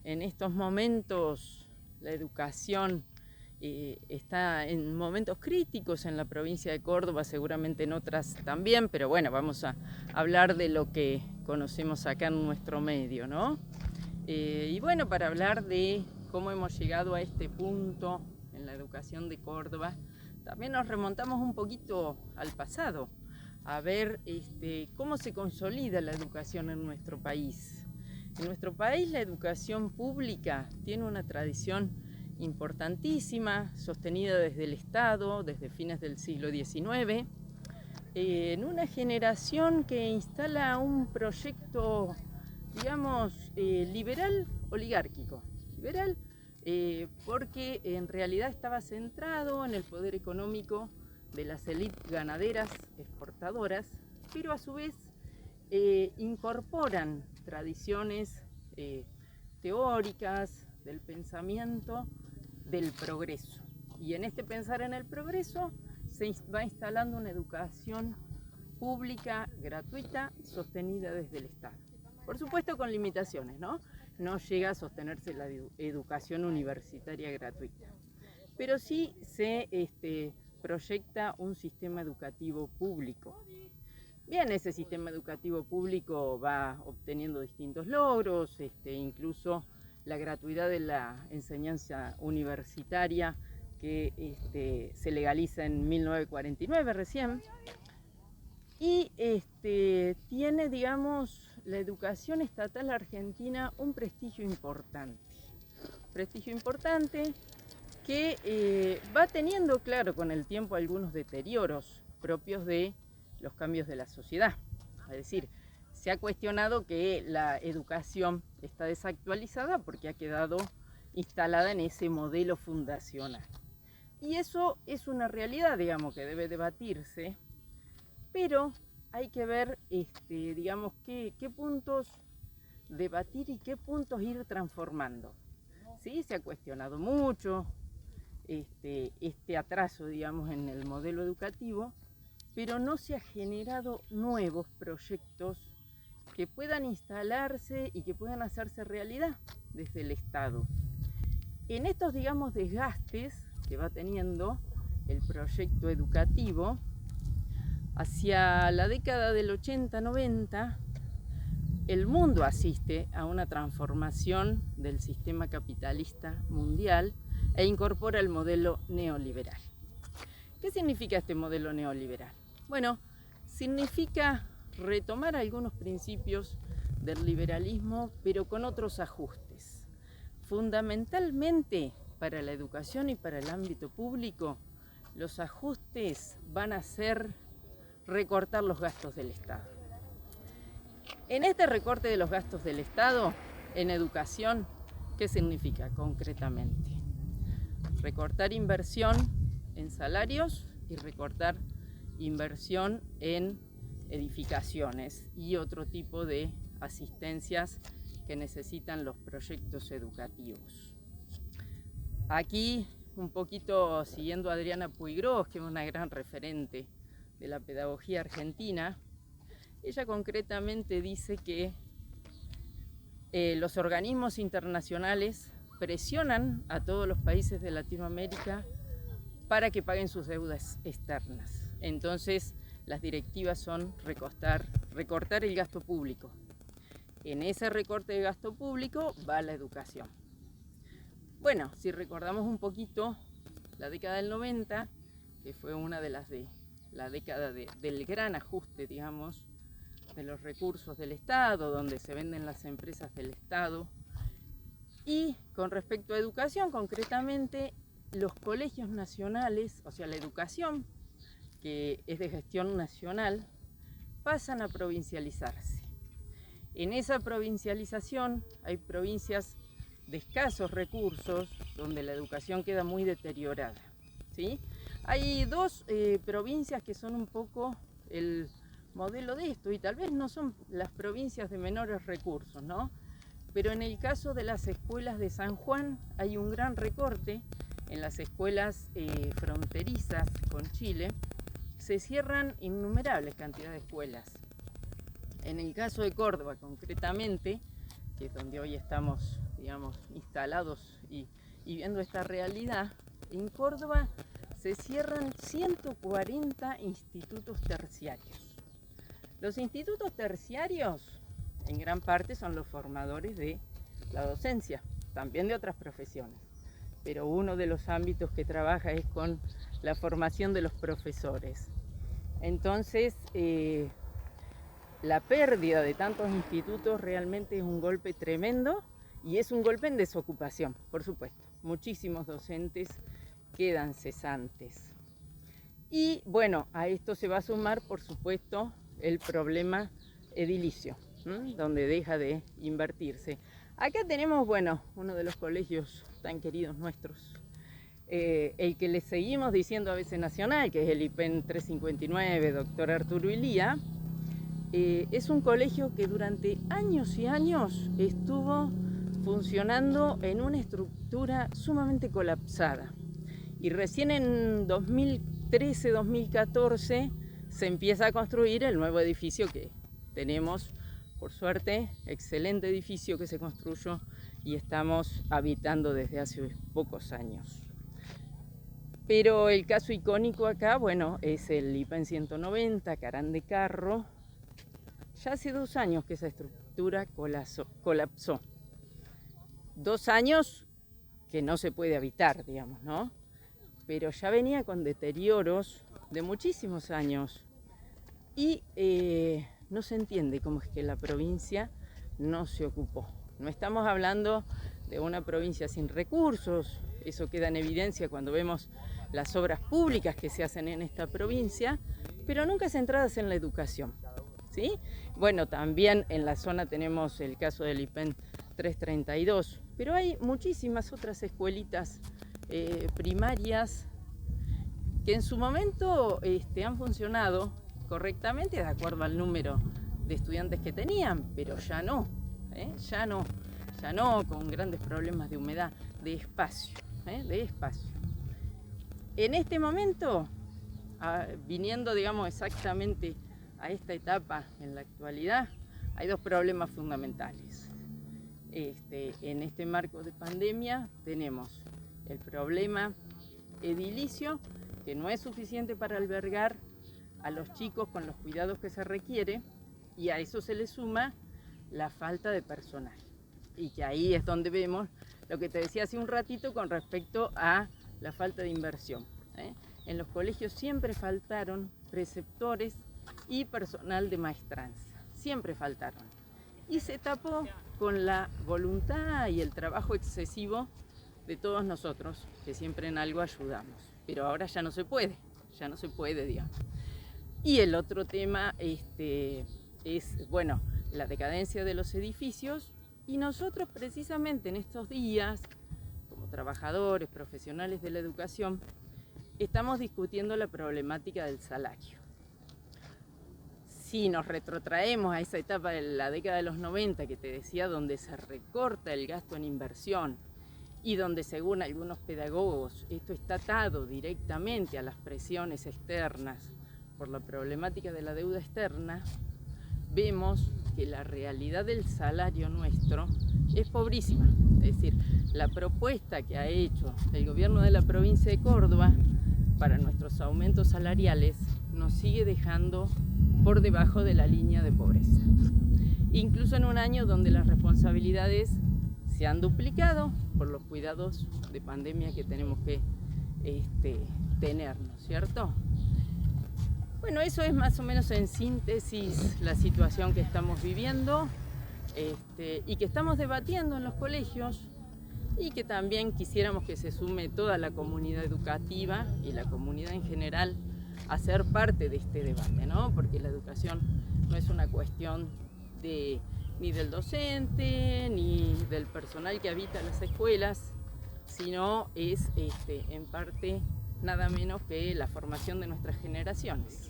en estos momentos la educación está en momentos críticos en la provincia de Córdoba, seguramente en otras también, pero bueno, vamos a hablar de lo que conocemos acá en nuestro medio, ¿no? Y bueno, para hablar de cómo hemos llegado a este punto en la educación de Córdoba, también nos remontamos un poquito al pasado, a ver cómo se consolida la educación en nuestro país. En nuestro país la educación pública tiene una tradición importantísima, sostenida desde el Estado, desde fines del siglo XIX, en una generación que instala un proyecto, digamos, liberal oligárquico. Liberal porque en realidad estaba centrado en el poder económico de las élites ganaderas exportadoras, pero a su vez incorporan tradiciones teóricas del pensamiento del progreso. Y en este pensar en el progreso se va instalando una educación pública, gratuita, sostenida desde el Estado. Por supuesto con limitaciones, ¿no? No llega a sostenerse la educación universitaria gratuita. Pero sí se proyecta un sistema educativo público. Bien, ese sistema educativo público va obteniendo distintos logros, incluso la gratuidad de la enseñanza universitaria que se legaliza en 1949 recién. Y tiene, digamos, la educación estatal argentina un prestigio importante. Prestigio importante que va teniendo, claro, con el tiempo algunos deterioros propios de los cambios de la sociedad. Es decir, se ha cuestionado que la educación está desactualizada porque ha quedado instalada en ese modelo fundacional. Y eso es una realidad, digamos, que debe debatirse, pero hay que ver, digamos, qué puntos debatir y qué puntos ir transformando. Sí, se ha cuestionado mucho este atraso, digamos, en el modelo educativo, pero no se ha generado nuevos proyectos que puedan instalarse y que puedan hacerse realidad desde el Estado. En estos, digamos, desgastes que va teniendo el proyecto educativo, hacia la década del 80-90, el mundo asiste a una transformación del sistema capitalista mundial e incorpora el modelo neoliberal. ¿Qué significa este modelo neoliberal? Bueno, significa retomar algunos principios del liberalismo, pero con otros ajustes. Fundamentalmente para la educación y para el ámbito público, los ajustes van a ser recortar los gastos del Estado. En este recorte de los gastos del Estado, en educación, ¿qué significa concretamente? Recortar inversión en salarios y recortar inversión en edificaciones y otro tipo de asistencias que necesitan los proyectos educativos. Aquí, un poquito siguiendo a Adriana Puigros, que es una gran referente de la pedagogía argentina, ella concretamente dice que los organismos internacionales presionan a todos los países de Latinoamérica para que paguen sus deudas externas. Entonces, las directivas son recortar el gasto público. En ese recorte de gasto público va la educación. Bueno, si recordamos un poquito la década del 90, que fue una de las de la década del gran ajuste, digamos, de los recursos del Estado, donde se venden las empresas del Estado. Y con respecto a educación, concretamente, los colegios nacionales, o sea, la educación, que es de gestión nacional, pasan a provincializarse. En esa provincialización hay provincias de escasos recursos, donde la educación queda muy deteriorada, ¿sí? Hay dos provincias que son un poco el modelo de esto, y tal vez no son las provincias de menores recursos, ¿no? Pero en el caso de las escuelas de San Juan hay un gran recorte en las escuelas fronterizas con Chile. Se cierran innumerables cantidades de escuelas. En el caso de Córdoba concretamente, que es donde hoy estamos, digamos, instalados y viendo esta realidad, en Córdoba se cierran 140 institutos terciarios. Los institutos terciarios, en gran parte, son los formadores de la docencia, también de otras profesiones. Pero uno de los ámbitos que trabaja es con la formación de los profesores. Entonces, la pérdida de tantos institutos realmente es un golpe tremendo y es un golpe en desocupación, por supuesto. Muchísimos docentes quedan cesantes. Y bueno, a esto se va a sumar, por supuesto, el problema edilicio, donde deja de invertirse. Acá tenemos, bueno, uno de los colegios tan queridos nuestros, el que le seguimos diciendo ABC Nacional, que es el IPEN 359, doctor Arturo Ilía. Es un colegio que durante años y años estuvo funcionando en una estructura sumamente colapsada. Y recién en 2013-2014 se empieza a construir el nuevo edificio que tenemos, por suerte, excelente edificio que se construyó y estamos habitando desde hace pocos años. Pero el caso icónico acá, bueno, es el IPEN 190, Carán de Carro. Ya hace 2 años que esa estructura colapsó. 2 años que no se puede habitar, digamos, ¿no? Pero ya venía con deterioros de muchísimos años y no se entiende cómo es que la provincia no se ocupó. No estamos hablando de una provincia sin recursos, eso queda en evidencia cuando vemos las obras públicas que se hacen en esta provincia, pero nunca centradas en la educación, ¿sí? Bueno, también en la zona tenemos el caso del IPEN 332, pero hay muchísimas otras escuelitas primarias que en su momento han funcionado correctamente de acuerdo al número de estudiantes que tenían, pero ya no, ya no, con grandes problemas de humedad, de espacio. En este momento, viniendo, digamos, exactamente a esta etapa en la actualidad, hay 2 problemas fundamentales. En este marco de pandemia tenemos el problema edilicio, que no es suficiente para albergar a los chicos con los cuidados que se requiere, y a eso se le suma la falta de personal. Y que ahí es donde vemos lo que te decía hace un ratito con respecto a la falta de inversión. En los colegios siempre faltaron preceptores y personal de maestranza, siempre faltaron. Y se tapó con la voluntad y el trabajo excesivo de todos nosotros, que siempre en algo ayudamos. Pero ahora ya no se puede, digamos. Y el otro tema es, bueno, la decadencia de los edificios, y nosotros precisamente en estos días, como trabajadores, profesionales de la educación, estamos discutiendo la problemática del salario. Si nos retrotraemos a esa etapa de la década de los 90 que te decía, donde se recorta el gasto en inversión y donde, según algunos pedagogos, esto está atado directamente a las presiones externas por la problemática de la deuda externa, vemos que la realidad del salario nuestro es pobrísima. Es decir, la propuesta que ha hecho el gobierno de la provincia de Córdoba para nuestros aumentos salariales nos sigue dejando por debajo de la línea de pobreza. Incluso en un año donde las responsabilidades se han duplicado por los cuidados de pandemia que tenemos que tener, ¿no es cierto? Bueno, eso es más o menos en síntesis la situación que estamos viviendo y que estamos debatiendo en los colegios, y que también quisiéramos que se sume toda la comunidad educativa y la comunidad en general a ser parte de este debate, ¿no? Porque la educación no es una cuestión ni del docente ni del personal que habita las escuelas, sino es en parte nada menos que la formación de nuestras generaciones.